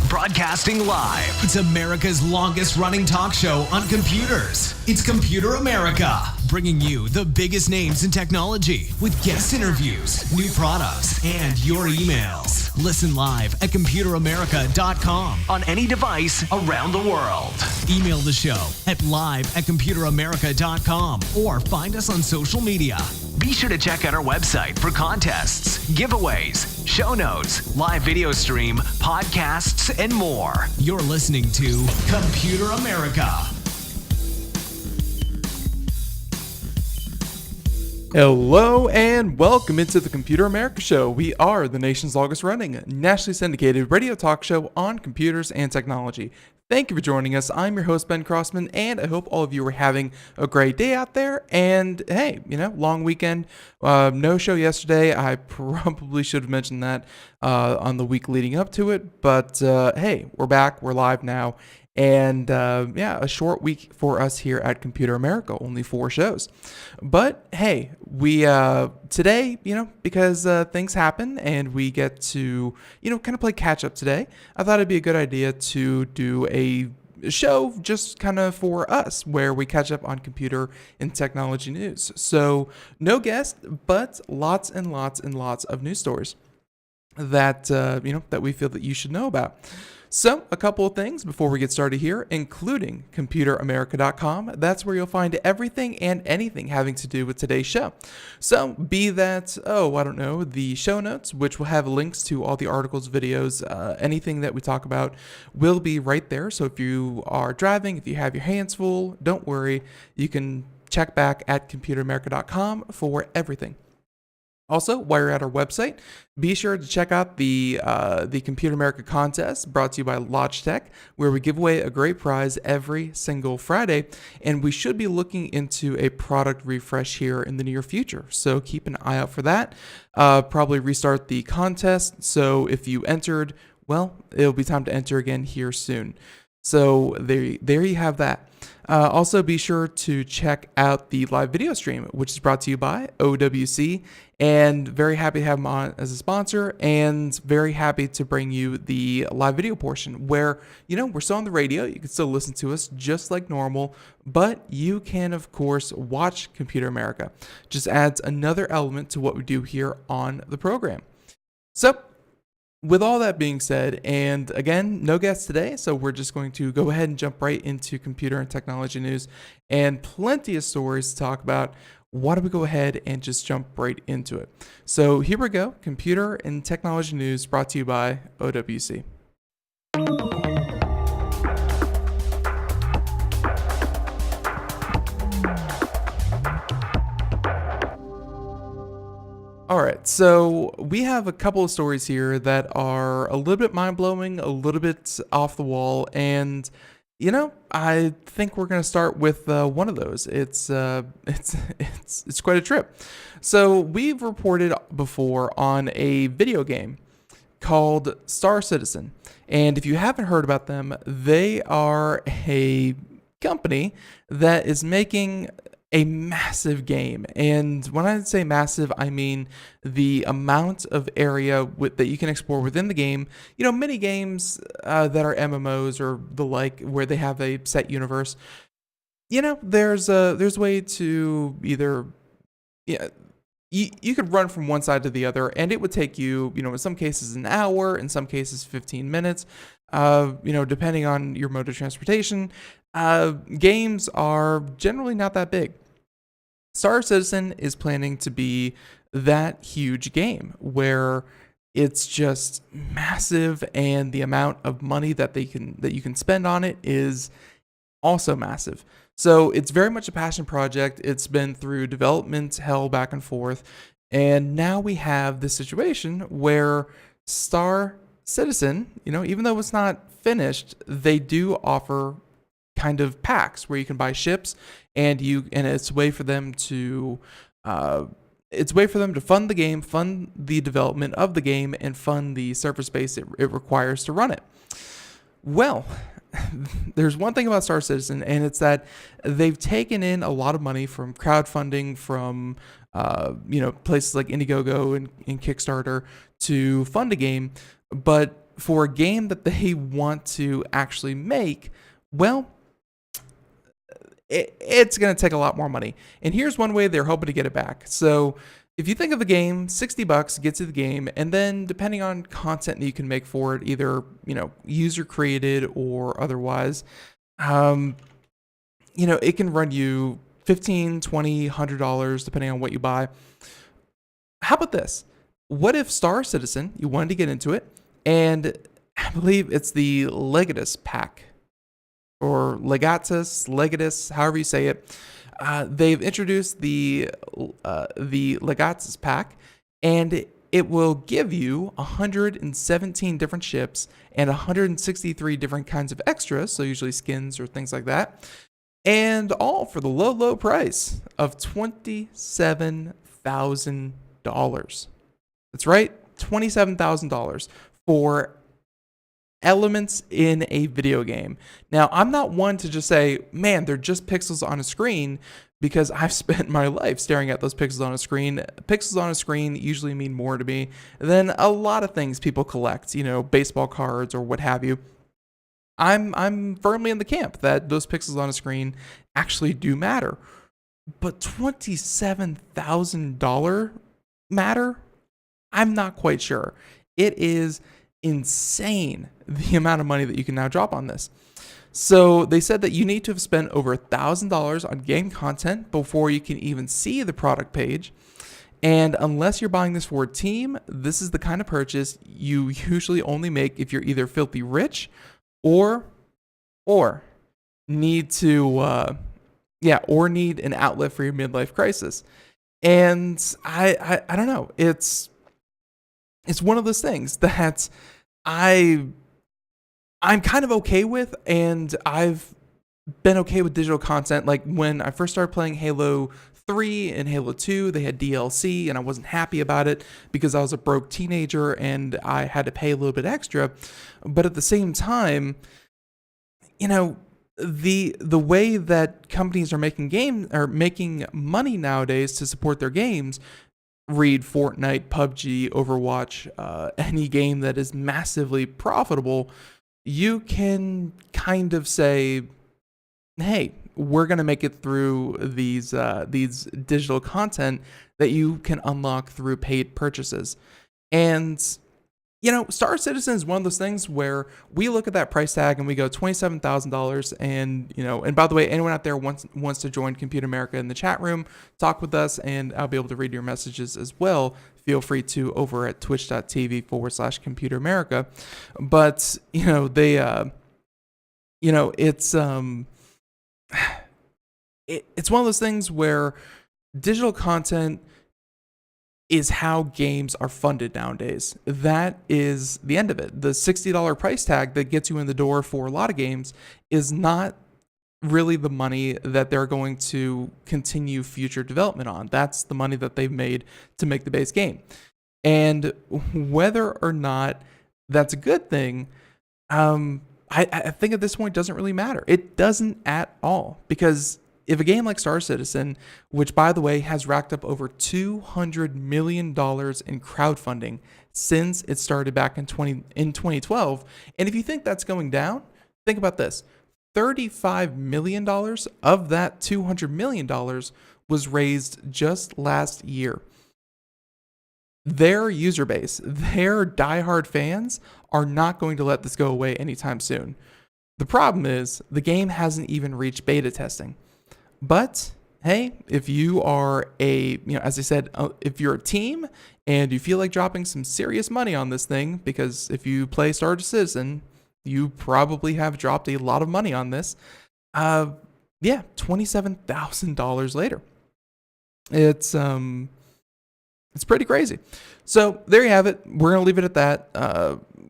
Broadcasting live. It's America's longest running talk show on computers. It's Computer America, bringing you the biggest names in technology with guest interviews, new products, and your emails. Listen live at computeramerica.com on any device around the world. Email the show at live@computeramerica.com or find us on social media. Be sure to check out our website for contests, giveaways, show notes, live video stream, podcasts, and more. You're listening to Computer America. Hello and welcome into the Computer America Show. We are the nation's longest running, nationally syndicated radio talk show on computers and technology. Thank you for joining us. I'm your host, Ben Crossman, and I hope all of you are having a great day out there. And hey, long weekend. No show yesterday. I probably should have mentioned that on the week leading up to it. But hey, we're back. We're live now. And a short week for us here at Computer America, only 4 shows. But hey, we today, because things happen and we get to, kind of play catch up today, I thought it'd be a good idea to do a show just kind of for us where we catch up on computer and technology news. So no guest, but lots and lots and lots of news stories that, that we feel that you should know about. So, a couple of things before we get started here, including computeramerica.com. That's where you'll find everything and anything having to do with today's show. So, be that, the show notes, which will have links to all the articles, videos, anything that we talk about will be right there. So, if you are driving, if you have your hands full, don't worry. You can check back at computeramerica.com for everything. Also, while you're at our website, be sure to check out the Computer America contest brought to you by Logitech, where we give away a great prize every single Friday, and we should be looking into a product refresh here in the near future. So keep an eye out for that. Probably restart the contest. So if you entered, well, it'll be time to enter again here soon. So there you have that. Also, be sure to check out the live video stream, which is brought to you by OWC, and very happy to have them on as a sponsor, and very happy to bring you the live video portion where, we're still on the radio. You can still listen to us just like normal, but you can, of course, watch Computer America. Just adds another element to what we do here on the program. So, with all that being said, and again, no guests today, so we're just going to go ahead and jump right into computer and technology news and plenty of stories to talk about. Why don't we go ahead and just jump right into it? So here we go, computer and technology news brought to you by OWC. All right, so we have a couple of stories here that are a little bit mind-blowing, a little bit off the wall, and I think we're going to start with one of those. It's quite a trip. So we've reported before on a video game called Star Citizen, and if you haven't heard about them, they are a company that is making a massive game. And when I say massive, I mean the amount of area that you can explore within the game. Many games that are MMOs or the like, where they have a set universe, there's a way to either, you could run from one side to the other, and it would take you, in some cases an hour, in some cases 15 minutes, depending on your mode of transportation. Games are generally not that big. Star Citizen is planning to be that huge game where it's just massive, and the amount of money that you can spend on it is also massive. So it's very much a passion project. It's been through development hell back and forth, and now we have this situation where Star Citizen, even though it's not finished, they do offer kind of packs where you can buy ships, and it's a way for them to fund the game, fund the development of the game, and fund the server space it requires to run it. Well, there's one thing about Star Citizen, and it's that they've taken in a lot of money from crowdfunding, from places like Indiegogo and Kickstarter to fund a game, but for a game that they want to actually make, well, it's going to take a lot more money. And here's one way they're hoping to get it back. So if you think of the game, $60 gets you the game, and then depending on content that you can make for it, either, user created or otherwise, it can run you $15, $20, $100 depending on what you buy. How about this? What if Star Citizen, you wanted to get into it, and I believe it's the Legatus pack, or Legatus, however you say it. They've introduced the Legatus pack, and it will give you 117 different ships and 163 different kinds of extras, so usually skins or things like that, and all for the low, low price of $27,000. That's right, $27,000 for elements in a video game. Now, I'm not one to just say, man, they're just pixels on a screen, because I've spent my life staring at those pixels on a screen. Pixels on a screen usually mean more to me than a lot of things people collect, baseball cards or what have you. I'm firmly in the camp that those pixels on a screen actually do matter. But $27,000 matter? I'm not quite sure. It is insane the amount of money that you can now drop on this. So they said that you need to have spent over $1,000 on game content before you can even see the product page. And unless you're buying this for a team, this is the kind of purchase you usually only make if you're either filthy rich or need to, need an outlet for your midlife crisis. And I don't know. It's one of those things that I'm kind of okay with, and I've been okay with digital content. Like when I first started playing Halo 3 and Halo 2, they had DLC, and I wasn't happy about it because I was a broke teenager and I had to pay a little bit extra. But at the same time, the way that companies are making money nowadays to support their games, read Fortnite, PUBG, Overwatch, any game that is massively profitable, you can kind of say, hey, we're going to make it through these digital content that you can unlock through paid purchases. And, Star Citizen is one of those things where we look at that price tag and we go $27,000. And, and by the way, anyone out there wants to join Compute America in the chat room, talk with us, and I'll be able to read your messages as well. Feel free to over at twitch.tv/Compute America. But, it's one of those things where digital content is how games are funded nowadays. That is the end of it. The $60 price tag that gets you in the door for a lot of games is not really the money that they're going to continue future development on. That's the money that they've made to make the base game. And whether or not that's a good thing, I think at this point doesn't really matter. It doesn't at all, because if a game like Star Citizen, which by the way has racked up over $200 million in crowdfunding since it started back in 2012, and if you think that's going down, think about this. $35 million of that $200 million was raised just last year. Their user base, their diehard fans, are not going to let this go away anytime soon. The problem is the game hasn't even reached beta testing. But hey, if you are as I said, if you're a team and you feel like dropping some serious money on this thing, because if you play Star Citizen, you probably have dropped a lot of money on this. $27,000 later. It's pretty crazy. So there you have it. We're going to leave it at that.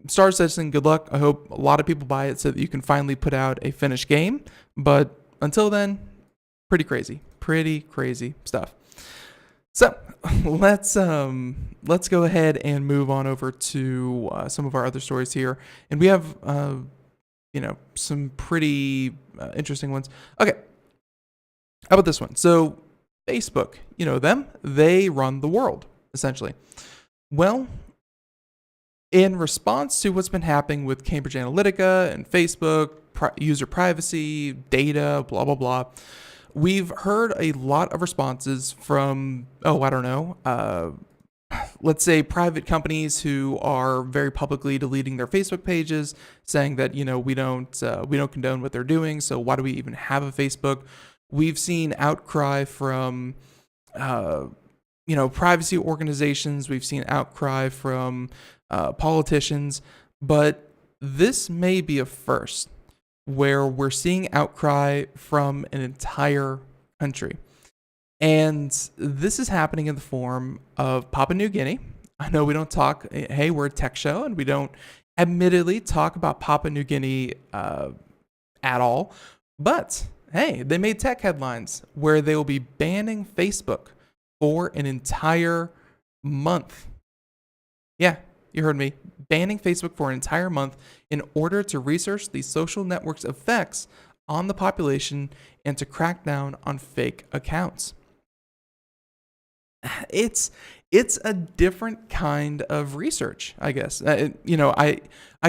Star Citizen, good luck. I hope a lot of people buy it so that you can finally put out a finished game. But until then, pretty crazy stuff. So let's go ahead and move on over to some of our other stories here. And we have, some pretty interesting ones. Okay. How about this one? So Facebook, them, they run the world, essentially. Well, In response to what's been happening with Cambridge Analytica and Facebook, user privacy, data, blah, blah, blah, we've heard a lot of responses from, let's say private companies who are very publicly deleting their Facebook pages, saying that, we don't condone what they're doing, so why do we even have a Facebook? We've seen outcry from, privacy organizations. We've seen outcry from politicians, but this may be a first where we're seeing outcry from an entire country. And this is happening in the form of Papua New Guinea. I know we don't talk, hey, we're a tech show, and we don't admittedly talk about Papua New Guinea at all. But hey, they made tech headlines where they will be banning Facebook for an entire month. Yeah, you heard me. Banning Facebook for an entire month in order to research the social network's effects on the population and to crack down on fake accounts. It's a different kind of research, I guess. I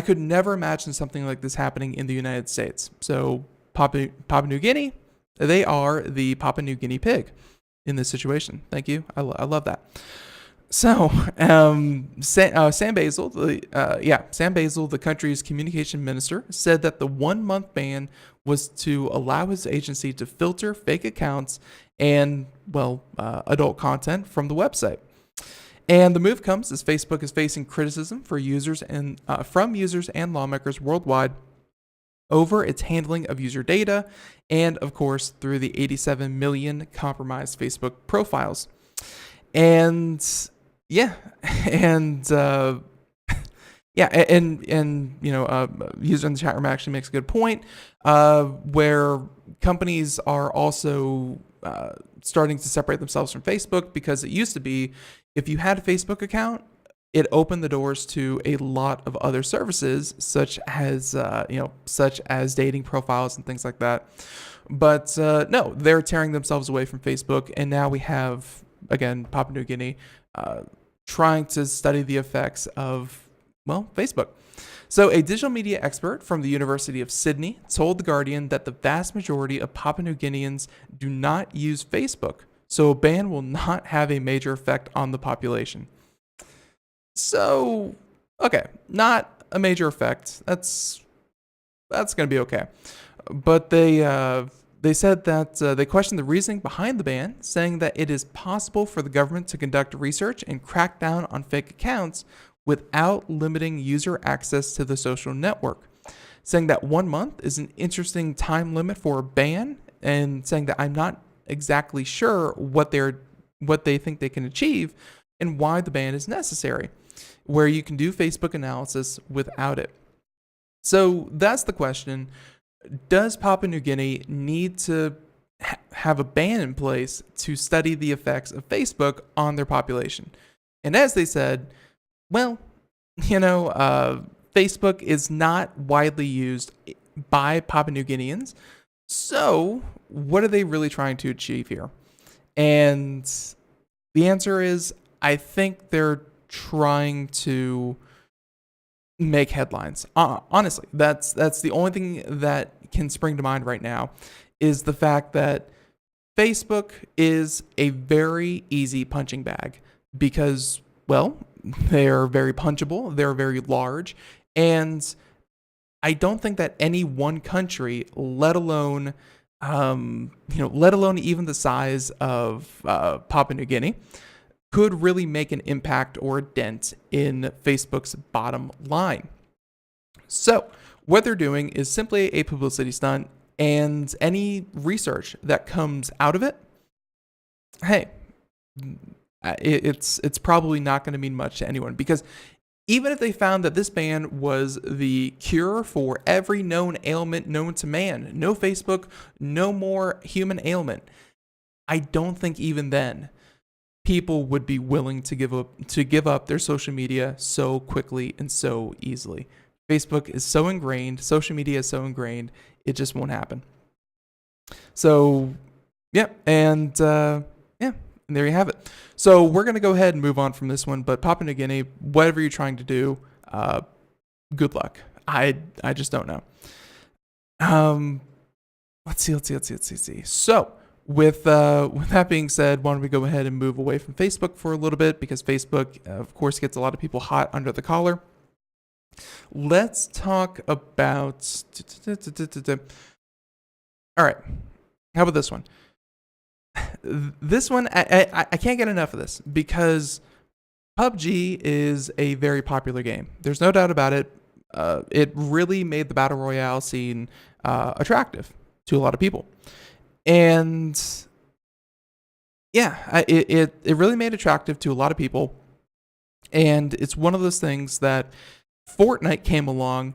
could never imagine something like this happening in the United States. So Papua New Guinea, they are the Papua New Guinea pig in this situation. Thank you. I love that. So, Sam Basil, the country's communication minister, said that the 1 month ban was to allow his agency to filter fake accounts and, adult content from the website. And the move comes as Facebook is facing criticism from users and lawmakers worldwide over its handling of user data, and of course through the 87 million compromised Facebook profiles. And user in the chat room actually makes a good point, where companies are also starting to separate themselves from Facebook, because it used to be if you had a Facebook account, it opened the doors to a lot of other services, such as dating profiles and things like that. But no, they're tearing themselves away from Facebook, and now we have, again, Papua New Guinea trying to study the effects of, Facebook. So a digital media expert from the University of Sydney told The Guardian that the vast majority of Papua New Guineans do not use Facebook, so a ban will not have a major effect on the population. So, okay, not a major effect. That's going to be okay. But they said that they questioned the reasoning behind the ban, saying that it is possible for the government to conduct research and crack down on fake accounts without limiting user access to the social network, saying that 1 month is an interesting time limit for a ban, and saying that I'm not exactly sure what they think they can achieve and why the ban is necessary, where you can do Facebook analysis without it. So that's the question. Does Papua New Guinea need to have a ban in place to study the effects of Facebook on their population? And as they said, Facebook is not widely used by Papua New Guineans. So what are they really trying to achieve here? And the answer is, I think they're trying to make headlines. Honestly, that's the only thing that can spring to mind right now, is the fact that Facebook is a very easy punching bag because, they're very punchable, they're very large, and I don't think that any one country, let alone even the size of Papua New Guinea, could really make an impact or a dent in Facebook's bottom line. So what they're doing is simply a publicity stunt, and any research that comes out of it, hey, it's probably not going to mean much to anyone, because even if they found that this ban was the cure for every known ailment known to man, no Facebook, no more human ailment, I don't think even then people would be willing to give up their social media so quickly and so easily. Facebook is so ingrained, social media is so ingrained, it just won't happen. So, and there you have it. So we're going to go ahead and move on from this one, but Papua New Guinea, whatever you're trying to do, good luck. I just don't know. Let's see. So with that being said, why don't we go ahead and move away from Facebook for a little bit, because Facebook, of course, gets a lot of people hot under the collar. Let's talk about. All right. How about this one? This one, I can't get enough of this, because PUBG is a very popular game. There's no doubt about it. It really made the Battle Royale scene attractive to a lot of people. And yeah, it really made it attractive to a lot of people. And it's one of those things that Fortnite came along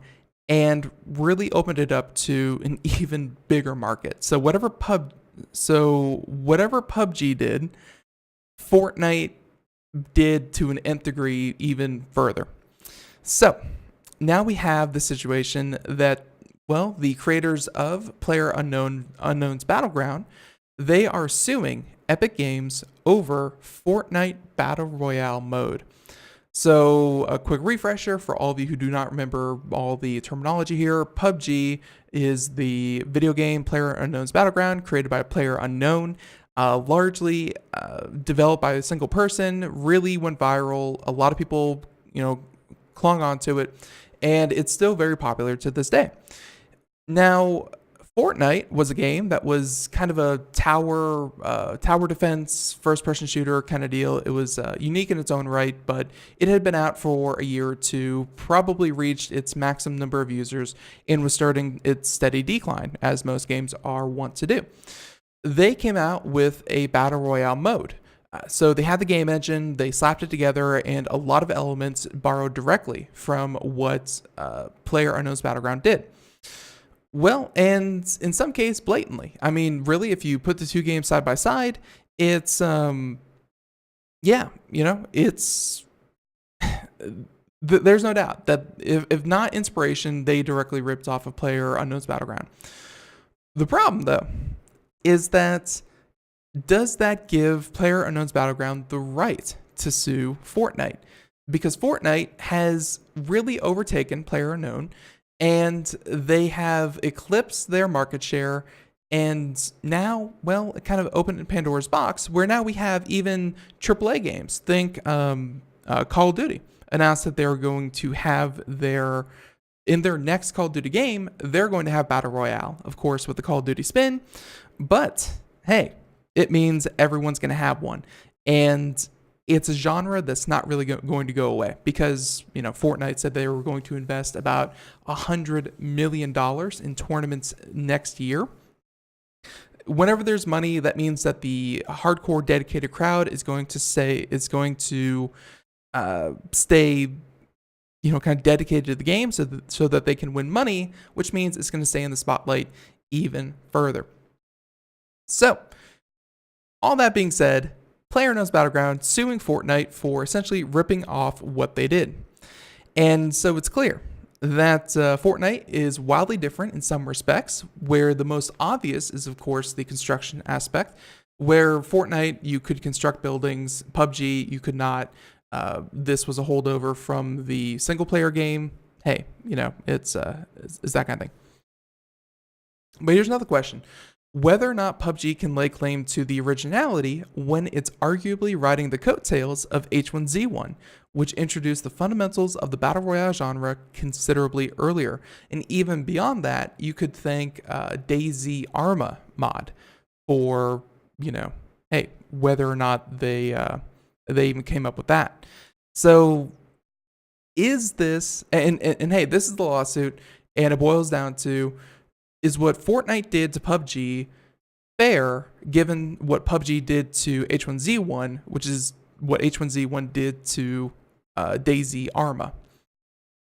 and really opened it up to an even bigger market. So whatever PUBG did, Fortnite did to an nth degree even further. So now we have the situation that, well, the creators of PlayerUnknown's Battleground, they are suing Epic Games over Fortnite Battle Royale mode. So a quick refresher for all of you who do not remember all the terminology here. PUBG is the video game PlayerUnknown's Battleground, created by PlayerUnknown, largely developed by a single person, really went viral. A lot of people, clung onto it, and it's still very popular to this day. Now, Fortnite was a game that was kind of a tower defense, first-person shooter kind of deal. It was unique in its own right, but it had been out for a year or two, probably reached its maximum number of users, and was starting its steady decline, as most games are wont to do. They came out with a Battle Royale mode. So they had the game engine, they slapped it together, and a lot of elements borrowed directly from what PlayerUnknown's Battleground did. Well, and in some case, blatantly. I mean, really, if you put the two games side by side, it's, it's, there's no doubt that if not inspiration, they directly ripped off of PlayerUnknown's Battleground. The problem, though, is that does that give PlayerUnknown's Battleground the right to sue Fortnite? Because Fortnite has really overtaken PlayerUnknown, and they have eclipsed their market share, and now, well, it kind of opened Pandora's box, where now we have even AAA games. Think Call of Duty announced that they're going to have in their next Call of Duty game, they're going to have Battle Royale, of course, with the Call of Duty spin. But, hey, it means everyone's going to have one. And it's a genre that's not really going to go away, because, Fortnite said they were going to invest about $100 million in tournaments next year. Whenever there's money, that means that the hardcore dedicated crowd is going to stay, kind of dedicated to the game so that they can win money, which means it's going to stay in the spotlight even further. So, all that being said, PlayerUnknown's Battleground suing Fortnite for essentially ripping off what they did. And so it's clear that Fortnite is wildly different in some respects, where the most obvious is, of course, the construction aspect, where Fortnite, you could construct buildings, PUBG, you could not. This was a holdover from the single-player game. Hey, it's that kind of thing. But here's another question. Whether or not PUBG can lay claim to the originality when it's arguably riding the coattails of H1Z1, which introduced the fundamentals of the Battle Royale genre considerably earlier. And even beyond that, you could thank DayZ Arma mod for, hey, whether or not they even came up with that. So is this, and hey, this is the lawsuit, and it boils down to, is what Fortnite did to PUBG fair, given what PUBG did to H1Z1, which is what H1Z1 did to DayZ Arma?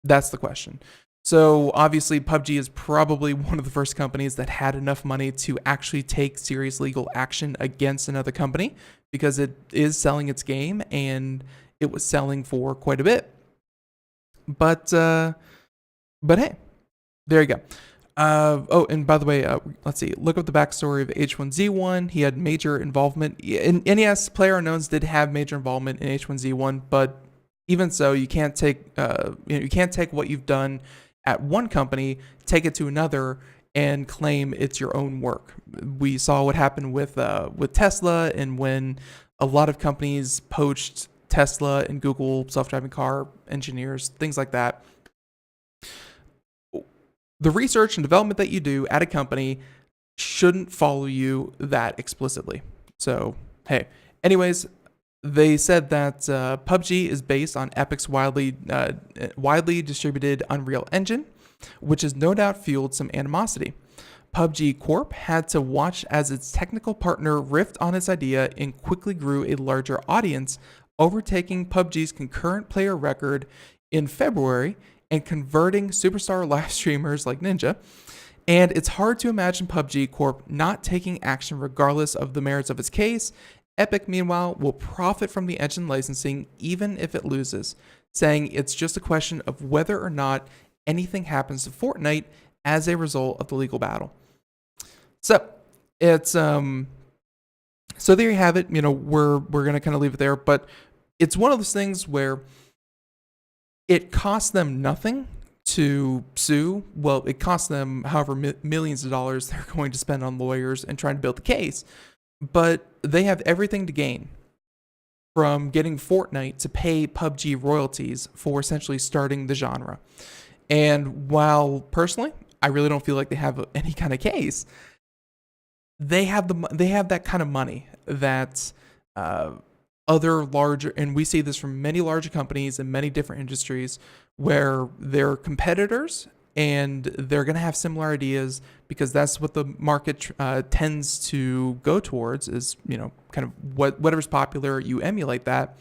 That's the question. So obviously PUBG is probably one of the first companies that had enough money to actually take serious legal action against another company, because it is selling its game, and it was selling for quite a bit. But hey, there you go. And by the way, let's see. Look up the backstory of H1Z1. He had major involvement. And yes, PlayerUnknown's did have major involvement in H1Z1, but even so, you can't take you can't take what you've done at one company, take it to another, and claim it's your own work. We saw what happened with Tesla, and when a lot of companies poached Tesla and Google self-driving car engineers, things like that. The research and development that you do at a company shouldn't follow you that explicitly. So, hey, anyways, they said that PUBG is based on Epic's widely distributed Unreal Engine, which has no doubt fueled some animosity. PUBG Corp had to watch as its technical partner riffed on its idea and quickly grew a larger audience, overtaking PUBG's concurrent player record in February and converting superstar live streamers like Ninja. And it's hard to imagine PUBG Corp not taking action regardless of the merits of its case. Epic, meanwhile, will profit from the engine licensing even if it loses, saying it's just a question of whether or not anything happens to Fortnite as a result of the legal battle. So it's so there you have it. You know, we're gonna kind of leave it there, but it's one of those things where it costs them nothing to sue. Well, it costs them however millions of dollars they're going to spend on lawyers and trying to build the case, but they have everything to gain from getting Fortnite to pay PUBG royalties for essentially starting the genre. And while personally, I really don't feel like they have any kind of case, they have that kind of money that other larger, and we see this from many larger companies in many different industries where they're competitors and they're going to have similar ideas because that's what the market tends to go towards is, you know, kind of whatever's popular, you emulate that.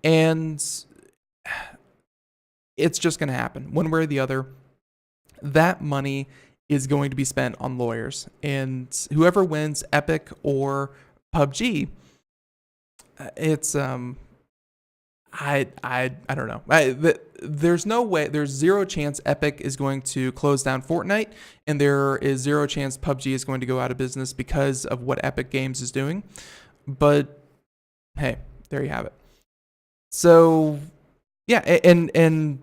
And it's just going to happen one way or the other. That money is going to be spent on lawyers, and whoever wins, Epic or PUBG, it's I don't know. There's no way. There's zero chance Epic is going to close down Fortnite, and there is zero chance PUBG is going to go out of business because of what Epic Games is doing. But hey, there you have it. So yeah, and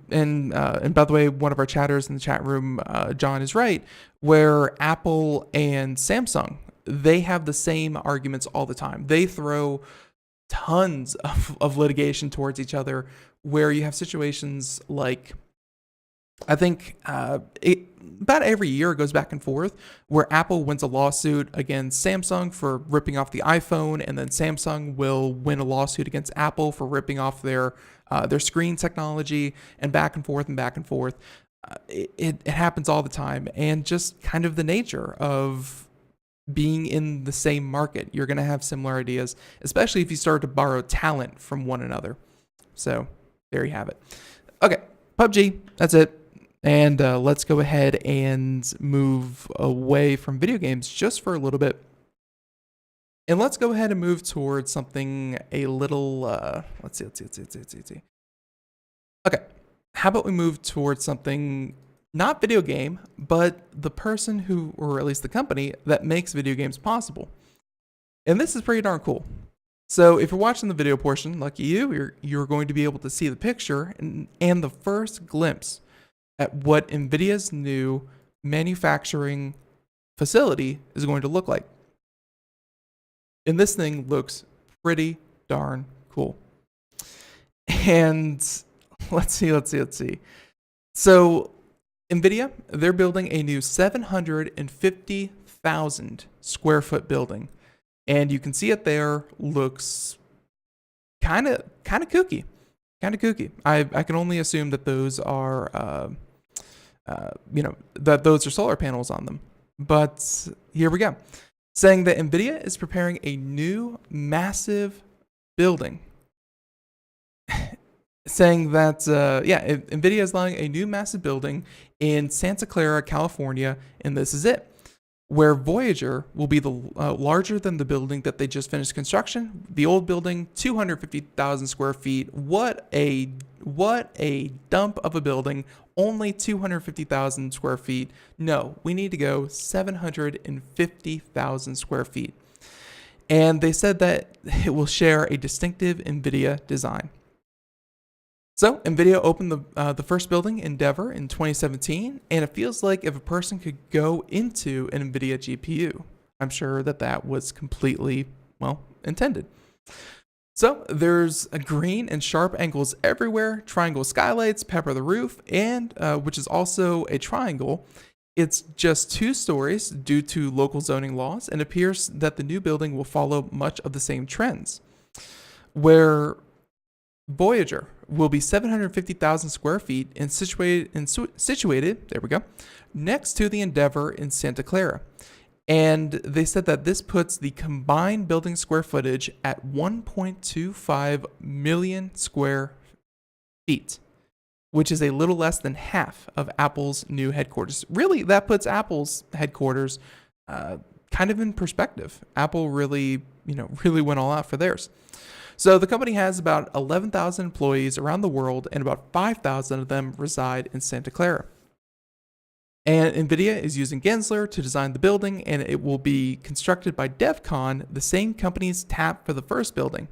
by the way, one of our chatters in the chat room, John, is right. Where Apple and Samsung, they have the same arguments all the time. They throw tons of litigation towards each other, where you have situations like, I think about every year it goes back and forth, where Apple wins a lawsuit against Samsung for ripping off the iPhone, and then Samsung will win a lawsuit against Apple for ripping off their screen technology, and back and forth and back and forth. It happens all the time, and just kind of the nature of being in the same market. You're going to have similar ideas, especially if you start to borrow talent from one another. So there you have it. Okay, PUBG, that's it. And let's go ahead and move away from video games just for a little bit. And let's go ahead and move towards something a little, let's see. Okay, how about we move towards something not video game, but the person who, or at least the company that makes video games possible. And this is pretty darn cool. So if you're watching the video portion, lucky you, you're going to be able to see the picture and the first glimpse at what Nvidia's new manufacturing facility is going to look like. And this thing looks pretty darn cool. And let's see. So Nvidia, they're building a new 750,000 square foot building. And you can see it there. Looks kind of kooky. I can only assume that those are, that those are solar panels on them. But here we go. Saying that Nvidia is preparing a new massive building. Saying that, Nvidia is launching a new massive building in Santa Clara, California, and this is it. Where Voyager will be the larger than the building that they just finished construction. The old building, 250,000 square feet. What a dump of a building. Only 250,000 square feet. No, we need to go 750,000 square feet. And they said that it will share a distinctive Nvidia design. So Nvidia opened the first building in Denver in 2017, and it feels like if a person could go into an Nvidia GPU, I'm sure that was completely, well, intended. So there's a green and sharp angles everywhere, triangle skylights pepper the roof, and which is also a triangle. It's just 2 stories due to local zoning laws, and appears that the new building will follow much of the same trends. Where Voyager will be 750,000 square feet and situated, there we go, next to the Endeavor in Santa Clara. And they said that this puts the combined building square footage at 1.25 million square feet, which is a little less than half of Apple's new headquarters. Really, that puts Apple's headquarters kind of in perspective. Apple really went all out for theirs. So the company has about 11,000 employees around the world, and about 5,000 of them reside in Santa Clara. And Nvidia is using Gensler to design the building, and it will be constructed by DevCon, the same company's tap for the first building.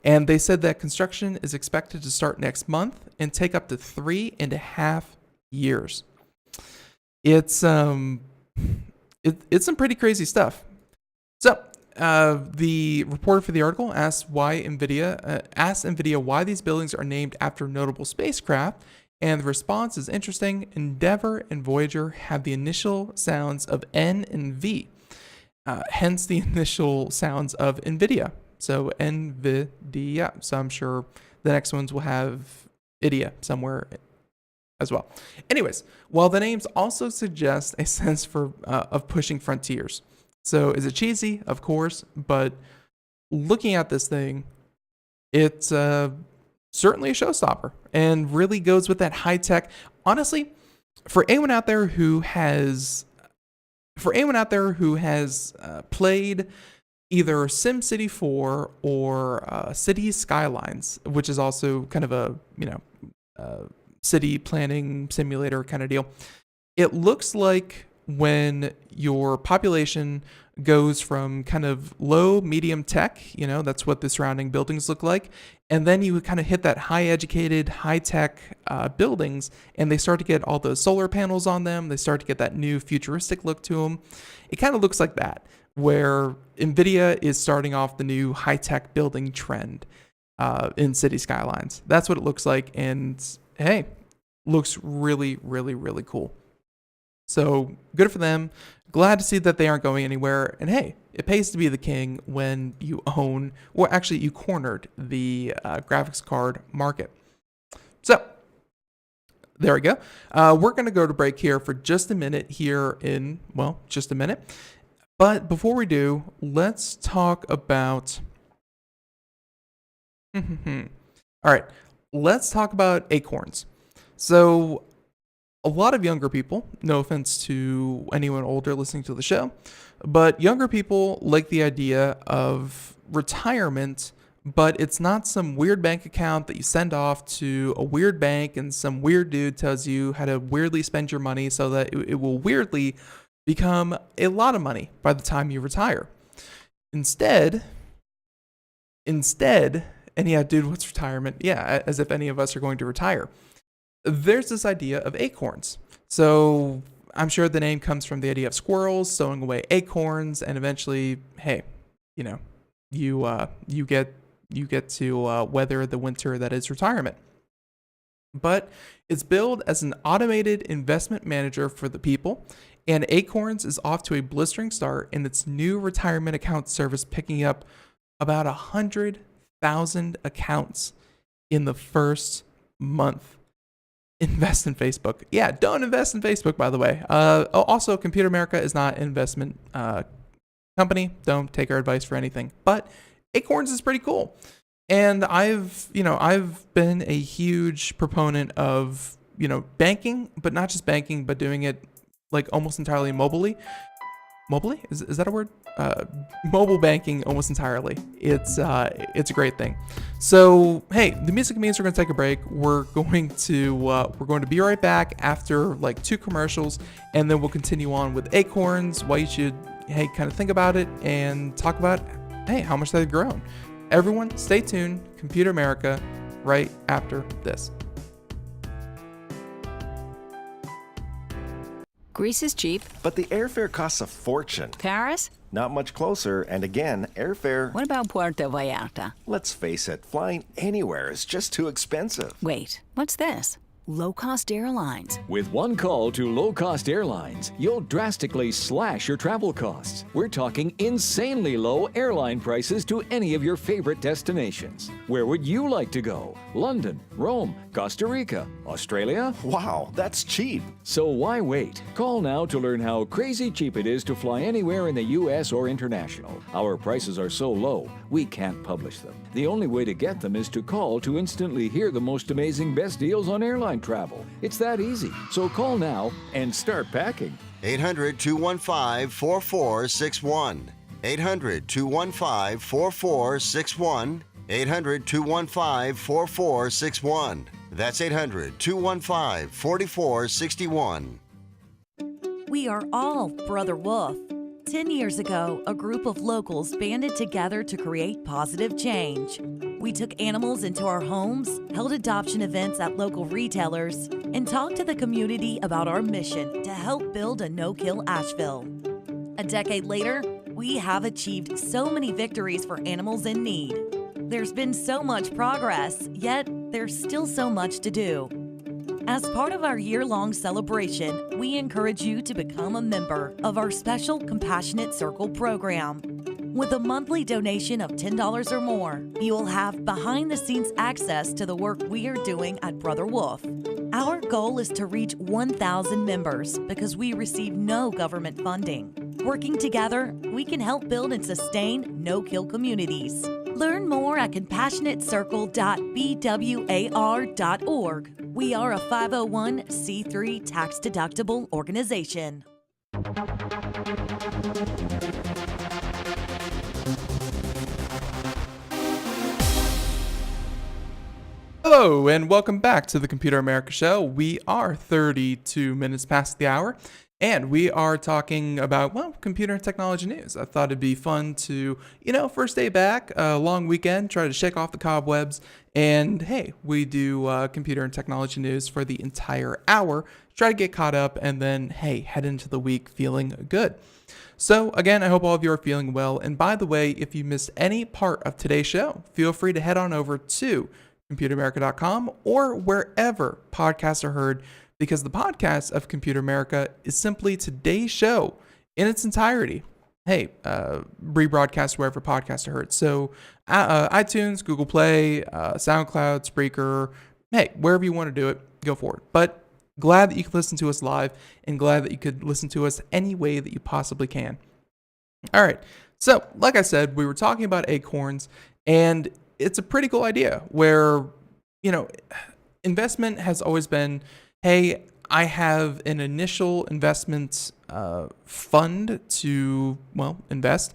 And they said that construction is expected to start next month and take up to 3.5 years. It's some pretty crazy stuff. So the reporter for the article asked Nvidia why these buildings are named after notable spacecraft. And the response is interesting. Endeavor and Voyager have the initial sounds of N and V, hence the initial sounds of Nvidia. So Nvidia. So I'm sure the next ones will have Idia somewhere as well. Anyways, while the names also suggest a sense of pushing frontiers. So is it cheesy? Of course, but looking at this thing, it's certainly a showstopper and really goes with that high tech. Honestly, for anyone out there who has played either SimCity 4 or Cities Skylines, which is also kind of a city planning simulator kind of deal, it looks like when your population goes from kind of low, medium tech, that's what the surrounding buildings look like, and then you kind of hit that high educated, high tech buildings, and they start to get all those solar panels on them. They start to get that new futuristic look to them. It kind of looks like that, where Nvidia is starting off the new high tech building trend in City Skylines. That's what it looks like, and hey, looks really, really, really cool. So good for them. Glad to see that they aren't going anywhere. And hey, it pays to be the king when you own, or actually you cornered the graphics card market. So there we go. We're going to go to break here for just a minute just a minute. But before we do, let's talk about... All right, let's talk about Acorns. So a lot of younger people, no offense to anyone older listening to the show, but younger people like the idea of retirement, but it's not some weird bank account that you send off to a weird bank and some weird dude tells you how to weirdly spend your money so that it will weirdly become a lot of money by the time you retire. Instead, and yeah, dude, what's retirement? Yeah, as if any of us are going to retire. There's this idea of acorns. So I'm sure the name comes from the idea of squirrels sowing away acorns, and eventually, hey, you get to weather the winter that is retirement. But it's billed as an automated investment manager for the people, and Acorns is off to a blistering start in its new retirement account service, picking up about 100,000 accounts in the first month. Invest in Facebook. Yeah, don't invest in Facebook, by the way. Also, Computer America is not an investment company. Don't take our advice for anything. But Acorns is pretty cool. And I've been a huge proponent of, banking, but not just banking, but doing it like almost entirely mobily. Mobily? Is that a word? Mobile banking almost entirely. It's a great thing. So hey, the music means we're gonna take a break. We're going to be right back after like 2 commercials, and then we'll continue on with Acorns, why you should kind of think about it and talk about how much they've grown. Everyone, stay tuned. Computer America, right after this. Greece is cheap. But the airfare costs a fortune. Paris? Not much closer, and again, airfare... What about Puerto Vallarta? Let's face it, flying anywhere is just too expensive. Wait, what's this? Low-cost airlines. With one call to low-cost airlines, you'll drastically slash your travel costs. We're talking insanely low airline prices to any of your favorite destinations. Where would you like to go? London, Rome, Costa Rica, Australia? Wow, that's cheap. So why wait? Call now to learn how crazy cheap it is to fly anywhere in the U.S. or international. Our prices are so low, we can't publish them. The only way to get them is to call to instantly hear the most amazing best deals on airline travel. It's that easy. So call now and start packing. 800-215-4461. 800-215-4461. 800-215-4461. That's 800-215-4461. We are all Brother Wolf. 10 years ago, a group of locals banded together to create positive change. We took animals into our homes, held adoption events at local retailers, and talked to the community about our mission to help build a no-kill Asheville. A decade later, we have achieved so many victories for animals in need. There's been so much progress, yet there's still so much to do. As part of our year-long celebration, we encourage you to become a member of our special Compassionate Circle program. With a monthly donation of $10 or more, you will have behind-the-scenes access to the work we are doing at Brother Wolf. Our goal is to reach 1,000 members because we receive no government funding. Working together, we can help build and sustain no-kill communities. Learn more at compassionatecircle.bwar.org. We are a 501c3 tax-deductible organization. Hello, and welcome back to the Computer America Show. We are 32 minutes past the hour, and we are talking about, well, computer and technology news. I thought it'd be fun to, first day back, a long weekend, try to shake off the cobwebs, and hey, we do computer and technology news for the entire hour, try to get caught up, and then, hey, head into the week feeling good. So again, I hope all of you are feeling well, and by the way, if you missed any part of today's show, feel free to head on over to computeramerica.com or wherever podcasts are heard, because the podcast of Computer America is simply today's show in its entirety. Hey, rebroadcast wherever podcasts are heard. So iTunes, Google Play, SoundCloud, Spreaker, hey, wherever you want to do it, go for it. But glad that you can listen to us live and glad that you could listen to us any way that you possibly can. All right. So like I said, we were talking about Acorns, and it's a pretty cool idea where, investment has always been, hey, I have an initial investment fund to, invest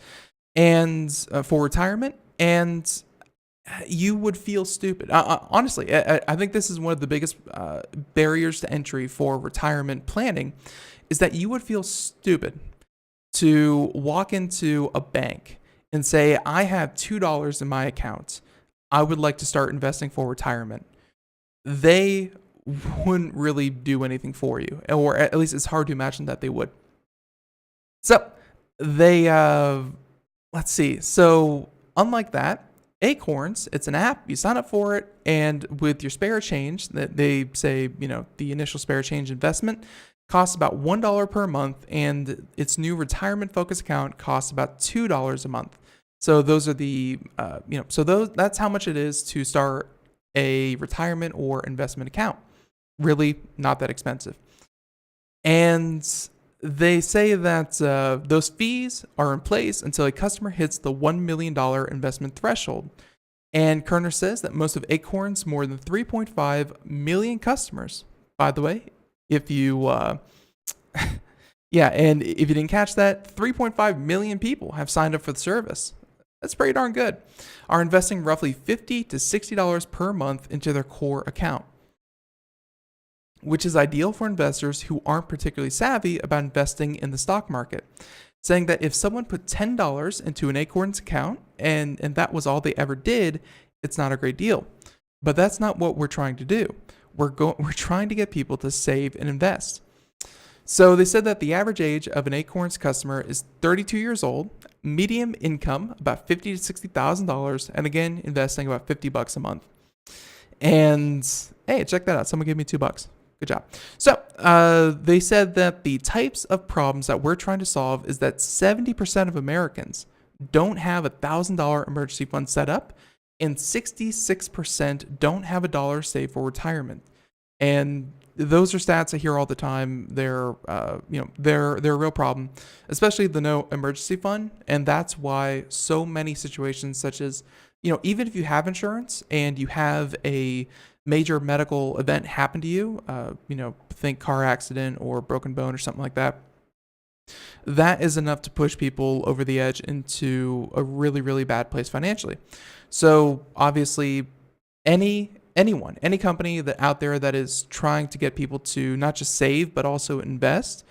and for retirement, and you would feel stupid. Honestly, I think this is one of the biggest barriers to entry for retirement planning, is that you would feel stupid to walk into a bank and say, I have $2 in my account. I would like to start investing for retirement. They wouldn't really do anything for you, or at least it's hard to imagine that they would. So they, let's see. So unlike that, Acorns, it's an app, you sign up for it, and with your spare change, that they say, the initial spare change investment costs about $1 per month, and its new retirement focus account costs about $2 a month. So those are the, that's how much it is to start a retirement or investment account. Really not that expensive. And they say that those fees are in place until a customer hits the $1 million investment threshold. And Kerner says that most of Acorns' more than 3.5 million customers, by the way, if you, and if you didn't catch that, 3.5 million people have signed up for the service. That's pretty darn good. Are investing roughly $50 to $60 per month into their core account, which is ideal for investors who aren't particularly savvy about investing in the stock market, saying that if someone put $10 into an Acorns account and that was all they ever did, it's not a great deal. But that's not what we're trying to do. We're trying to get people to save and invest. So they said that the average age of an Acorns customer is 32 years old, medium income about $50,000 to $60,000, and again investing about $50 a month. And hey, check that out! Someone gave me $2. Good job. So they said that the types of problems that we're trying to solve is that 70% of Americans don't have $1,000 emergency fund set up, and 66% don't have $1 saved for retirement. And those are stats I hear all the time. They're they're a real problem, especially the no emergency fund. And that's why so many situations, such as, even if you have insurance and you have a major medical event happen to you, think car accident or broken bone or something like that, that is enough to push people over the edge into a really, really bad place financially. So obviously, any company that out there that is trying to get people to not just save but also invest,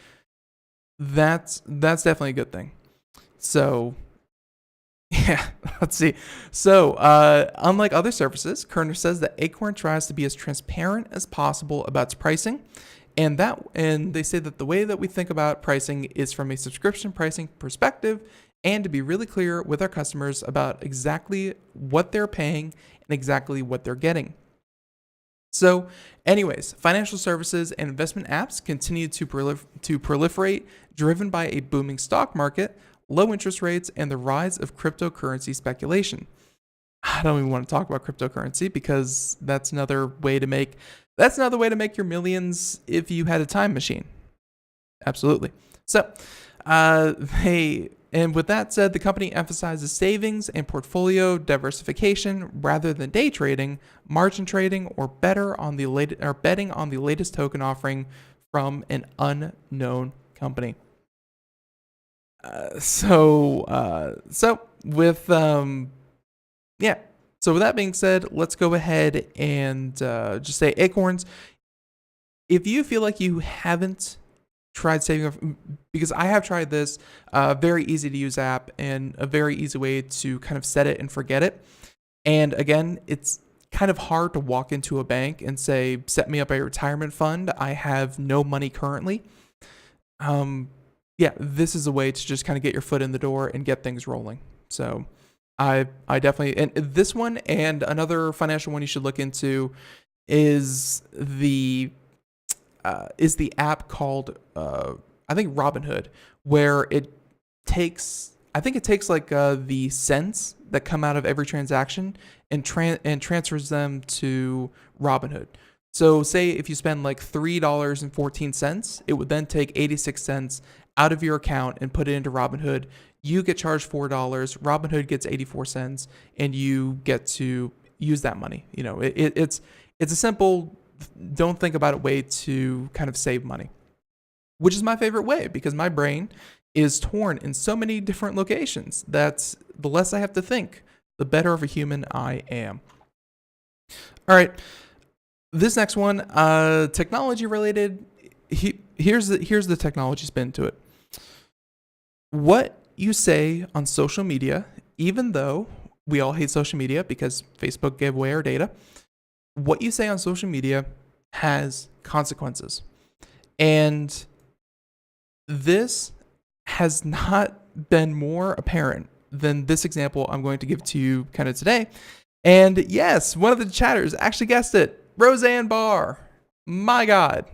that's definitely a good thing. So yeah, let's see. So unlike other services, Kerner says that Acorn tries to be as transparent as possible about its pricing, and they say that the way that we think about pricing is from a subscription pricing perspective, and to be really clear with our customers about exactly what they're paying and exactly what they're getting. So anyways, financial services and investment apps continue to proliferate, driven by a booming stock market, low interest rates, and the rise of cryptocurrency speculation. I don't even want to talk about cryptocurrency because that's another way to make your millions if you had a time machine. Absolutely. So and with that said, the company emphasizes savings and portfolio diversification rather than day trading, margin trading, or betting on the latest token offering from an unknown company. So with that being said, let's go ahead and just say Acorns. If you feel like you haven't tried saving, because I have tried this very easy to use app and a very easy way to kind of set it and forget it. And again, it's kind of hard to walk into a bank and say, set me up a retirement fund. I have no money currently. This is a way to just kind of get your foot in the door and get things rolling. So I definitely, and this one and another financial one you should look into is the app called I think Robinhood, where it takes like the cents that come out of every transaction and transfers them to Robinhood. So say if you spend like $3.14, it would then take 86 cents out of your account and put it into Robinhood. You get charged $4, Robinhood gets 84 cents, and you get to use that money. It's a simple, don't think about it way to kind of save money, which is my favorite way because my brain is torn in so many different locations. That's the less I have to think, the better of a human I am. All right. This next one, technology related. Here's the technology spin to it. What you say on social media, even though we all hate social media because Facebook gave away our data, what you say on social media has consequences. And this has not been more apparent than this example I'm going to give to you kind of today. And yes, one of the chatters actually guessed it. Roseanne Barr. My God.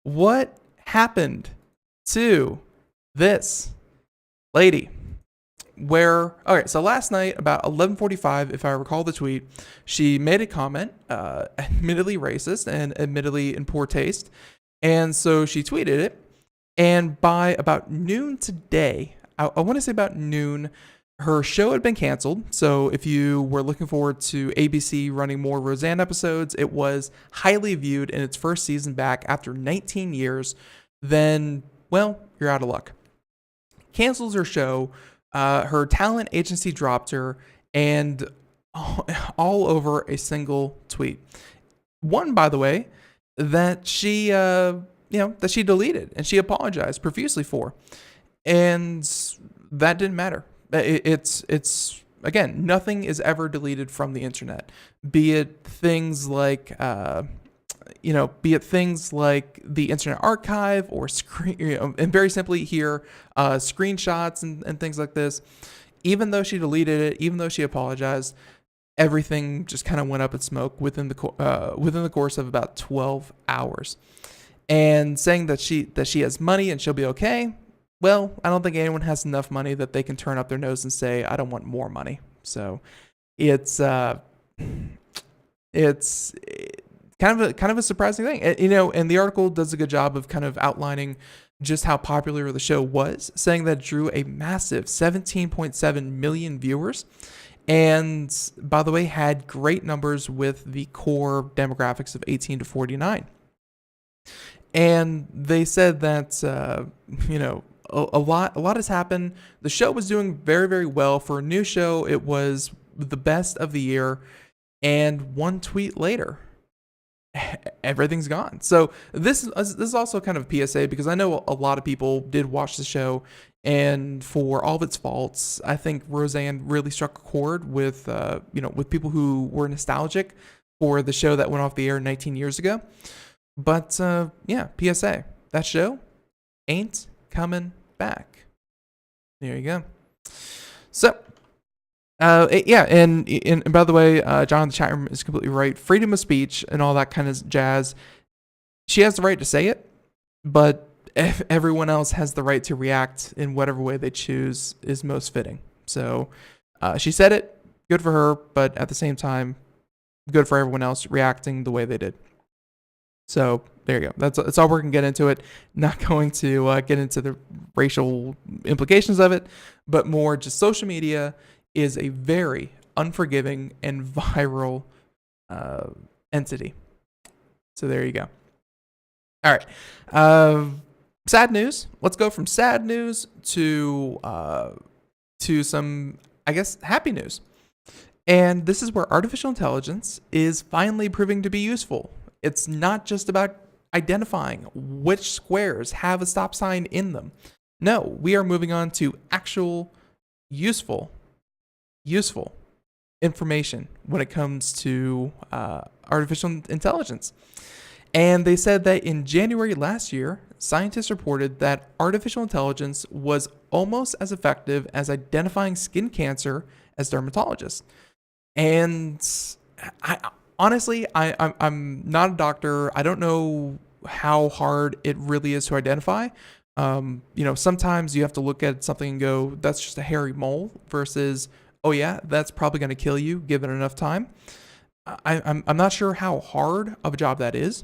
What happened to this lady? So last night about 11:45, if I recall the tweet, she made a comment, admittedly racist and admittedly in poor taste. And so she tweeted it. And by about noon today, I want to say about noon, her show had been canceled. So if you were looking forward to ABC running more Roseanne episodes, it was highly viewed in its first season back after 19 years. Then, well, you're out of luck. Cancels her show. Her talent agency dropped her, and all over a single tweet. One, by the way, that she deleted and she apologized profusely for, and that didn't matter. It's again, nothing is ever deleted from the internet. Be it things like be it things like the Internet Archive or and very simply here, screenshots and things like this. Even though she deleted it, even though she apologized, everything just kind of went up in smoke within the course of about 12 hours. And saying that she has money and she'll be okay. Well, I don't think anyone has enough money that they can turn up their nose and say, I don't want more money. So it's kind of a surprising thing. And the article does a good job of kind of outlining just how popular the show was, saying that it drew a massive 17.7 million viewers. And by the way, had great numbers with the core demographics of 18 to 49. And they said that, a lot has happened. The show was doing very, very well. For a new show, it was the best of the year. And one tweet later, everything's gone. So this is also kind of a PSA, because I know a lot of people did watch the show, and for all of its faults, I think Roseanne really struck a chord with with people who were nostalgic for the show that went off the air 19 years ago. But PSA, that show ain't coming back. There you go. So and by the way, John in the chat room is completely right. Freedom of speech and all that kind of jazz. She has the right to say it, but everyone else has the right to react in whatever way they choose is most fitting. So she said it, good for her, but at the same time, good for everyone else reacting the way they did. So there you go. That's all we're going to get into it. Not going to get into the racial implications of it, but more just social media is a very unforgiving and viral entity. So there you go. All right. Sad news. Let's go from sad news to some, I guess, happy news. And this is where artificial intelligence is finally proving to be useful. It's not just about identifying which squares have a stop sign in them. No, we are moving on to actual useful information when it comes to artificial intelligence. And they said that in January last year, scientists reported that artificial intelligence was almost as effective as identifying skin cancer as dermatologists. And I'm not a doctor. I don't know how hard it really is to identify. Sometimes you have to look at something and go, that's just a hairy mole, versus, oh yeah, that's probably going to kill you given enough time. I'm not sure how hard of a job that is,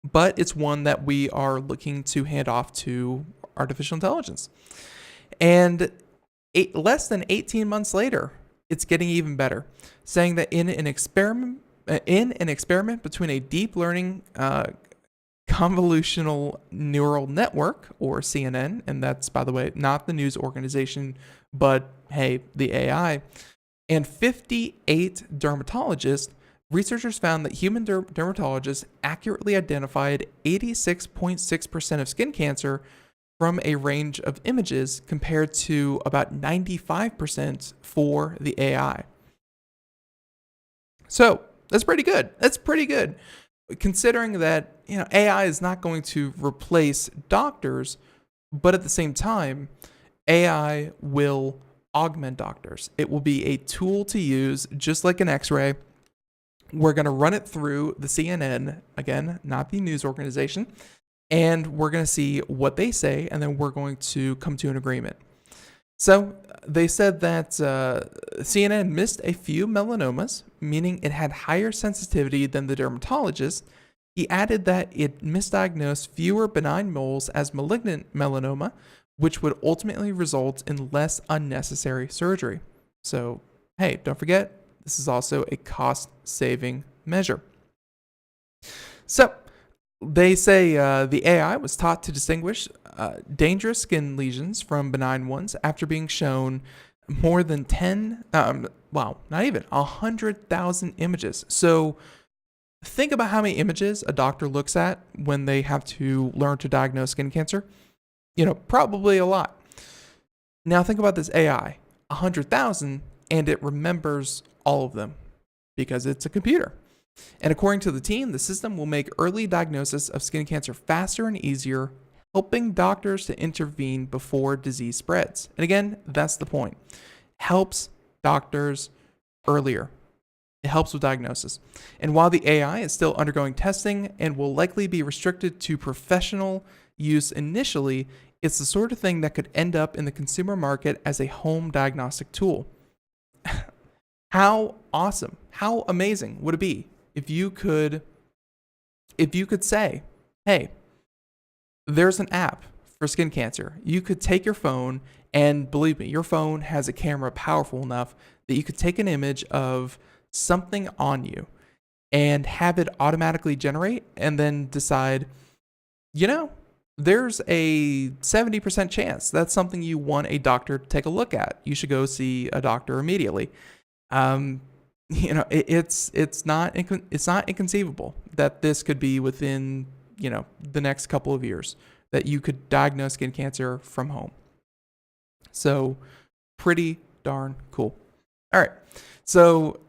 but it's one that we are looking to hand off to artificial intelligence. And less than 18 months later, it's getting even better, saying that in an experiment between a deep learning convolutional neural network, or CNN, and that's, by the way, not the news organization, but hey, the AI, and 58 dermatologists, researchers found that human dermatologists accurately identified 86.6% of skin cancer from a range of images, compared to about 95% for the AI. So that's pretty good. Considering that, AI is not going to replace doctors, but at the same time, AI will augment doctors. It will be a tool to use, just like an X-ray. We're going to run it through the CNN, again, not the news organization, and we're going to see what they say, and then we're going to come to an agreement. So they said that CNN missed a few melanomas, meaning it had higher sensitivity than the dermatologist. He added that it misdiagnosed fewer benign moles as malignant melanoma, which would ultimately result in less unnecessary surgery. So, hey, don't forget, this is also a cost-saving measure. So, they say the AI was taught to distinguish dangerous skin lesions from benign ones after being shown more than 100,000 images. So think about how many images a doctor looks at when they have to learn to diagnose skin cancer. Probably a lot. Now think about this AI, 100,000, and it remembers all of them because it's a computer. And according to the team, the system will make early diagnosis of skin cancer faster and easier, helping doctors to intervene before disease spreads. And again, that's the point. Helps doctors earlier. It helps with diagnosis. And while the AI is still undergoing testing and will likely be restricted to professional use initially, it's the sort of thing that could end up in the consumer market as a home diagnostic tool. How awesome, how amazing would it be if you could say, hey, there's an app for skin cancer. You could take your phone, and believe me, your phone has a camera powerful enough that you could take an image of something on you and have it automatically generate and then decide, there's a 70% chance that's something you want a doctor to take a look at. You should go see a doctor immediately. It's not inconceivable that this could be within, the next couple of years that you could diagnose skin cancer from home. So pretty darn cool. All right. So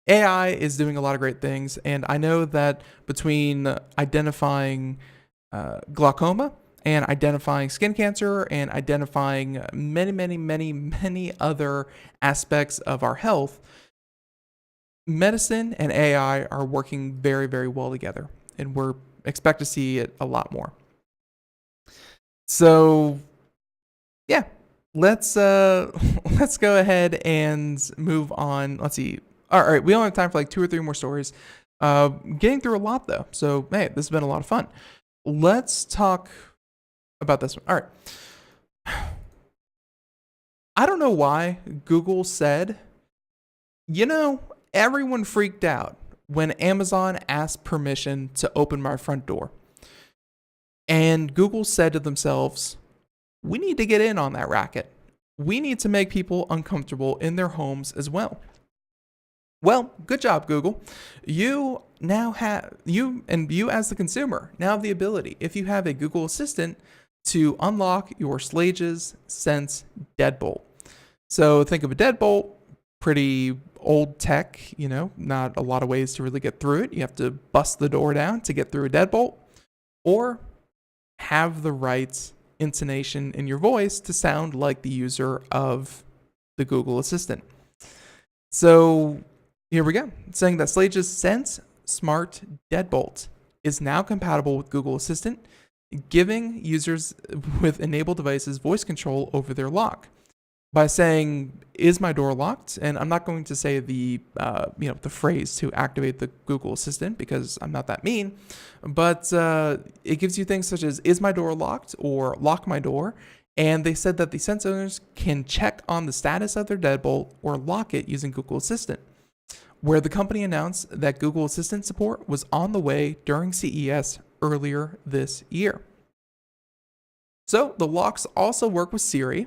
AI is doing a lot of great things, and I know that between identifying glaucoma and identifying skin cancer and identifying many other aspects of our health, medicine and AI are working very, very well together, and we're expect to see it a lot more. So, yeah, let's go ahead and move on. Let's see. All right, we only have time for like 2 or 3 more stories. Getting through a lot though, so hey, this has been a lot of fun. Let's talk about this one. All right. I don't know why Google said, everyone freaked out when Amazon asked permission to open my front door. And Google said to themselves, we need to get in on that racket. We need to make people uncomfortable in their homes as well. Well, good job, Google. You as the consumer now have the ability, if you have a Google Assistant, to unlock your Slage's Sense deadbolt. So think of a deadbolt, pretty old tech, not a lot of ways to really get through it. You have to bust the door down to get through a deadbolt, or have the right intonation in your voice to sound like the user of the Google Assistant. So here we go. It's saying that Slage's Sense Smart Deadbolt is now compatible with Google Assistant, giving users with enabled devices voice control over their lock. By saying, is my door locked? And I'm not going to say the phrase to activate the Google Assistant because I'm not that mean, but it gives you things such as, is my door locked, or lock my door. And they said that the Sense owners can check on the status of their deadbolt or lock it using Google Assistant, where the company announced that Google Assistant support was on the way during CES earlier this year. So the locks also work with Siri.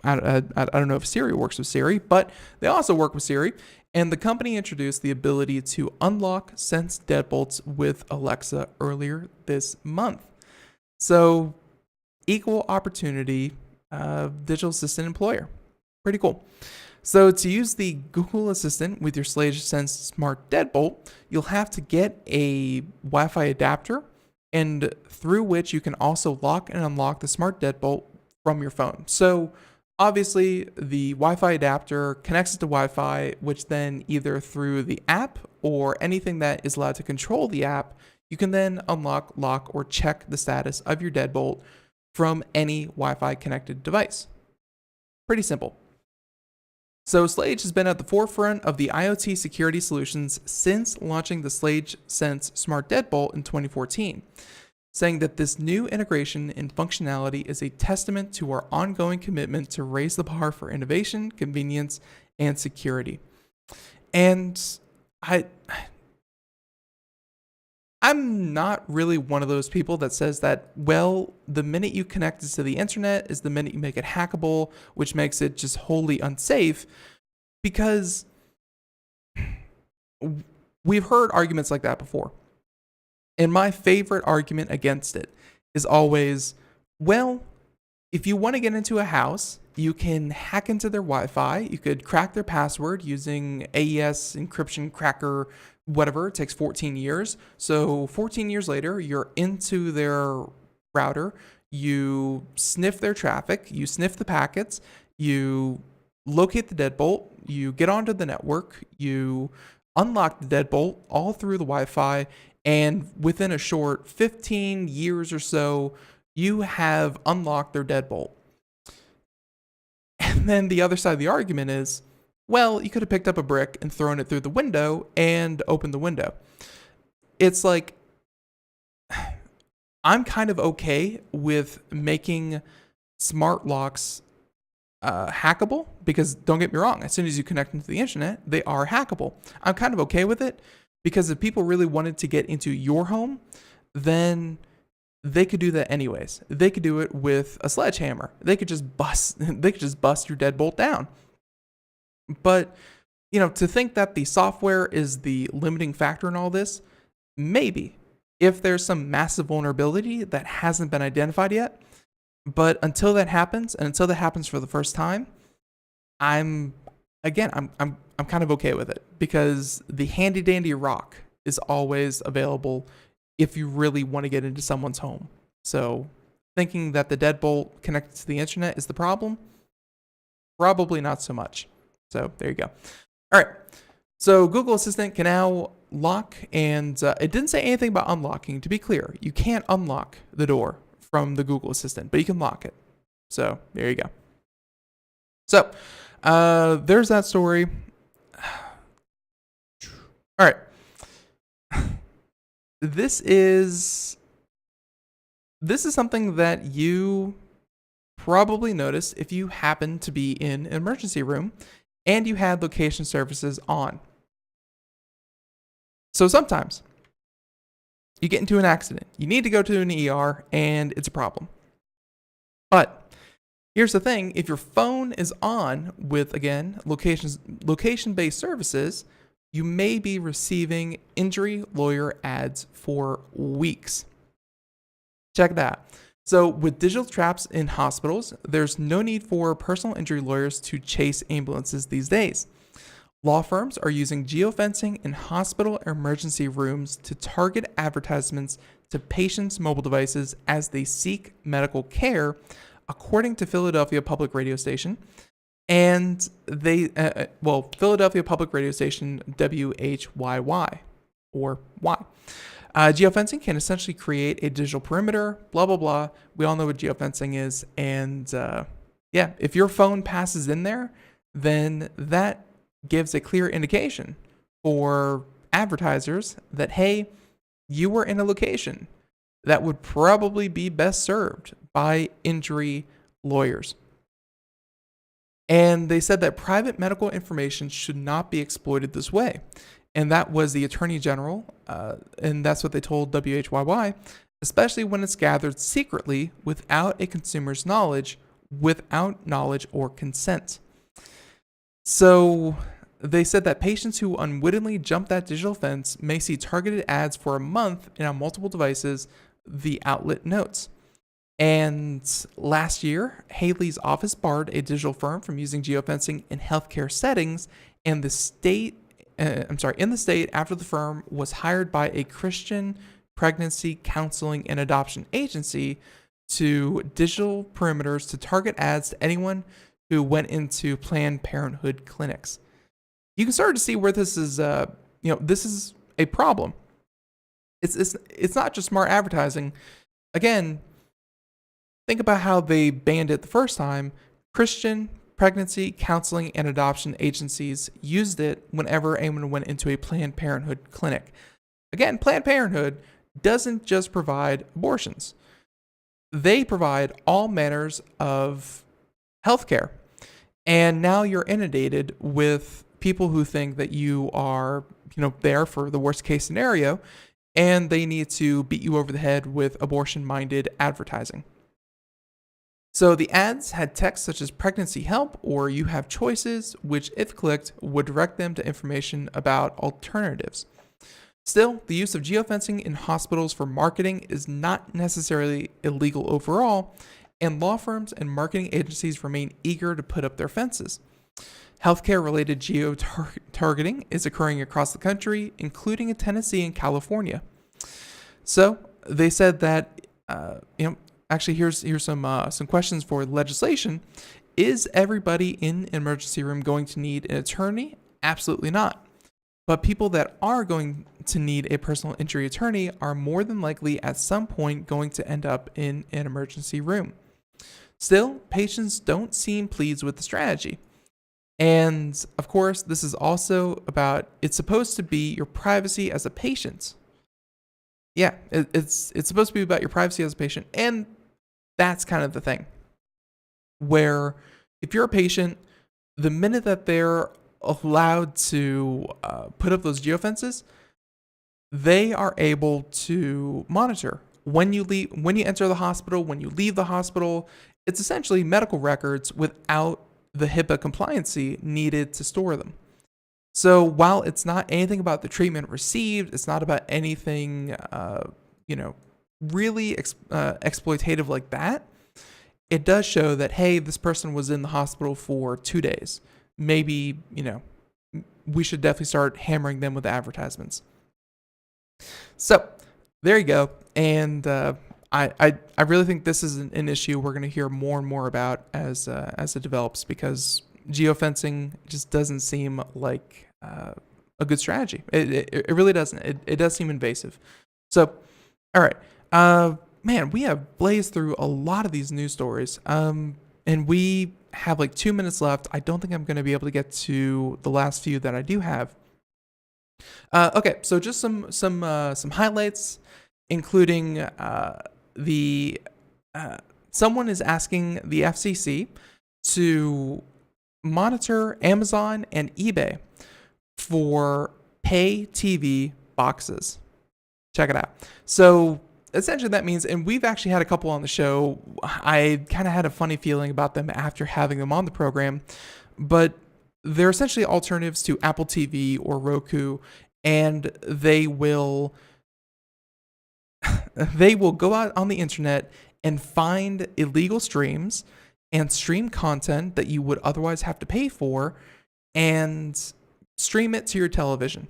I don't know if Siri works with Siri, but they also work with Siri. And the company introduced the ability to unlock Sense deadbolts with Alexa earlier this month. So equal opportunity digital assistant employer. Pretty cool. So to use the Google Assistant with your Slage Sense Smart Deadbolt, you'll have to get a Wi-Fi adapter, and through which you can also lock and unlock the Smart Deadbolt from your phone. So obviously, the Wi-Fi adapter connects to Wi-Fi, which then either through the app or anything that is allowed to control the app, you can then unlock, lock, or check the status of your deadbolt from any Wi-Fi connected device. Pretty simple. So Slage has been at the forefront of the IoT security solutions since launching the Slage Sense Smart Deadbolt in 2014. Saying that this new integration and functionality is a testament to our ongoing commitment to raise the bar for innovation, convenience, and security. And I'm not really one of those people that says that, well, the minute you connect it to the internet is the minute you make it hackable, which makes it just wholly unsafe, because we've heard arguments like that before. And my favorite argument against it is always, well, if you want to get into a house you can hack into their Wi-Fi. You could crack their password using AES encryption cracker, whatever. It takes 14 years. So 14 years later, you're into their router. You sniff their traffic. You sniff the packets. You locate the deadbolt. You get onto the network. You unlock the deadbolt all through the Wi-Fi. And within a short 15 years or so, you have unlocked their deadbolt. And then the other side of the argument is, well, you could have picked up a brick and thrown it through the window and opened the window. It's like, I'm kind of okay with making smart locks hackable, because don't get me wrong, as soon as you connect into the internet, they are hackable. I'm kind of okay with it, because if people really wanted to get into your home, then they could do that anyways. They could do it with a sledgehammer. They could just bust your deadbolt down. But, to think that the software is the limiting factor in all this, maybe, if there's some massive vulnerability that hasn't been identified yet. But until that happens, and until that happens for the first time, I'm kind of okay with it, because the handy dandy rock is always available if you really want to get into someone's home. So thinking that the deadbolt connected to the internet is the problem, probably not so much. So there you go. All right. So Google Assistant can now lock, and it didn't say anything about unlocking. To be clear, you can't unlock the door from the Google Assistant, but you can lock it. So there you go. So there's that story. All right. This is something that you probably noticed if you happen to be in an emergency room and you had location services on. So sometimes you get into an accident. You need to go to an ER and it's a problem. But here's the thing. If your phone is on with, again, location-based services, you may be receiving injury lawyer ads for weeks. Check that. So with digital traps in hospitals, there's no need for personal injury lawyers to chase ambulances these days. Law firms are using geofencing in hospital emergency rooms to target advertisements to patients' mobile devices as they seek medical care, according to Philadelphia Public Radio Station. And Philadelphia Public Radio Station, WHYY, or Y. Geofencing can essentially create a digital perimeter, blah, blah, blah. We all know what geofencing is. And if your phone passes in there, then that gives a clear indication for advertisers that, hey, you were in a location that would probably be best served by injury lawyers. And they said that private medical information should not be exploited this way. And that was the Attorney General, and that's what they told WHYY, especially when it's gathered secretly without a consumer's knowledge, without knowledge or consent. So they said that patients who unwittingly jump that digital fence may see targeted ads for a month and on multiple devices, the outlet notes. And last year, Haley's office barred a digital firm from using geofencing in healthcare settings, and in the state after the firm was hired by a Christian pregnancy counseling and adoption agency to digital perimeters to target ads to anyone who went into Planned Parenthood clinics. You can start to see where this is, this is a problem. It's not just smart advertising. Again, think about how they banned it the first time. Christian pregnancy counseling and adoption agencies used it whenever anyone went into a Planned Parenthood clinic. Again, Planned Parenthood doesn't just provide abortions. They provide all manners of healthcare. And now you're inundated with people who think that you are, there for the worst case scenario, and they need to beat you over the head with abortion-minded advertising. So the ads had text such as pregnancy help or you have choices, which if clicked would direct them to information about alternatives. Still, the use of geofencing in hospitals for marketing is not necessarily illegal overall, and law firms and marketing agencies remain eager to put up their fences. Healthcare-related geo-targeting is occurring across the country, including in Tennessee and California. So they said that, actually here's some questions for legislation. Is everybody in an emergency room going to need an attorney? Absolutely not. But people that are going to need a personal injury attorney are more than likely at some point going to end up in an emergency room. Still, patients don't seem pleased with the strategy. And of course, this is also about, it's supposed to be your privacy as a patient. Yeah, it's supposed to be about your privacy as a patient. And that's kind of the thing. Where if you're a patient, the minute that they're allowed to put up those geofences, they are able to monitor when you enter the hospital, when you leave the hospital. It's essentially medical records without the HIPAA compliancy needed to store them. So while it's not anything about the treatment received, it's not about anything, really exploitative like that. It does show that, hey, this person was in the hospital for 2 days. Maybe, we should definitely start hammering them with advertisements. So there you go. And I really think this is an issue we're going to hear more and more about as it develops, because geofencing just doesn't seem like a good strategy. It really doesn't. It does seem invasive. So, all right. Man, we have blazed through a lot of these news stories. And we have like 2 minutes left. I don't think I'm going to be able to get to the last few that I do have. Okay, so just some highlights, including someone is asking the FCC to monitor Amazon and eBay for pay TV boxes. Check it out. So essentially that means, and we've actually had a couple on the show, I kind of had a funny feeling about them after having them on the program, but they're essentially alternatives to Apple TV or Roku, and they will go out on the internet and find illegal streams and stream content that you would otherwise have to pay for and stream it to your television.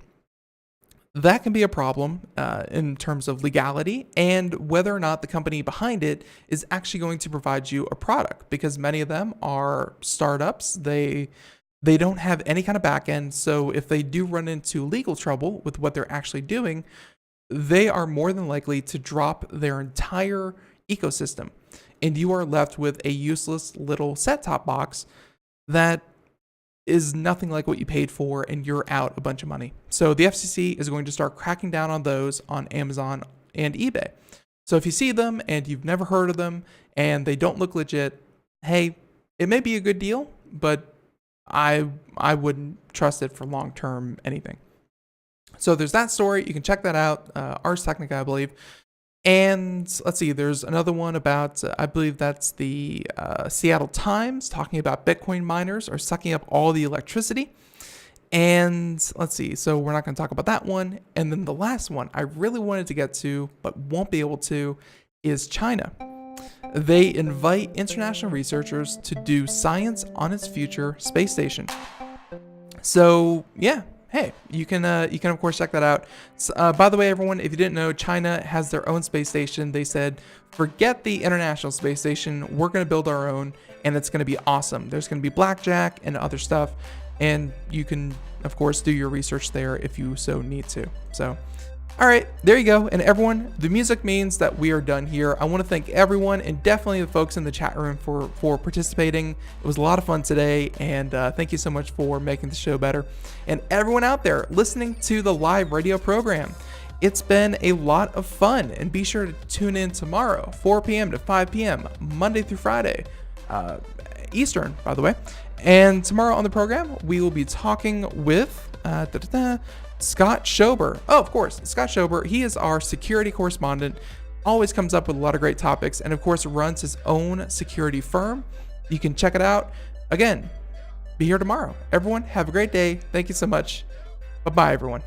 That can be a problem in terms of legality and whether or not the company behind it is actually going to provide you a product, because many of them are startups. They don't have any kind of back end. So if they do run into legal trouble with what they're actually doing, they are more than likely to drop their entire ecosystem. And you are left with a useless little set-top box that is nothing like what you paid for, and you're out a bunch of money. So the FCC is going to start cracking down on those on Amazon and eBay. So if you see them and you've never heard of them and they don't look legit, hey, it may be a good deal, but I wouldn't trust it for long-term anything. So there's that story. You can check that out. Ars Technica, I believe. And let's see, there's another one about, I believe that's the Seattle Times, talking about Bitcoin miners are sucking up all the electricity. And let's see, so we're not going to talk about that one. And then the last one I really wanted to get to, but won't be able to, is China. They invite international researchers to do science on its future space station. So yeah. Hey, you can of course check that out. By the way, everyone, if you didn't know, China has their own space station. They said, forget the International Space Station. We're going to build our own, and it's going to be awesome. There's going to be blackjack and other stuff, and you can, of course, do your research there if you so need to. So, all right, there you go. And everyone, the music means that we are done here. I want to thank everyone, and definitely the folks in the chat room for participating. It was a lot of fun today, and thank you so much for making the show better. And everyone out there listening to the live radio program, it's been a lot of fun. And be sure to tune in tomorrow, 4 p.m. to 5 p.m., Monday through Friday, Eastern, by the way. And tomorrow on the program, we will be talking with Scott Schober. Oh, of course, Scott Schober. He is our security correspondent, always comes up with a lot of great topics, and of course runs his own security firm. You can check it out. Again, be here tomorrow. Everyone, have a great day. Thank you so much. Bye-bye, everyone.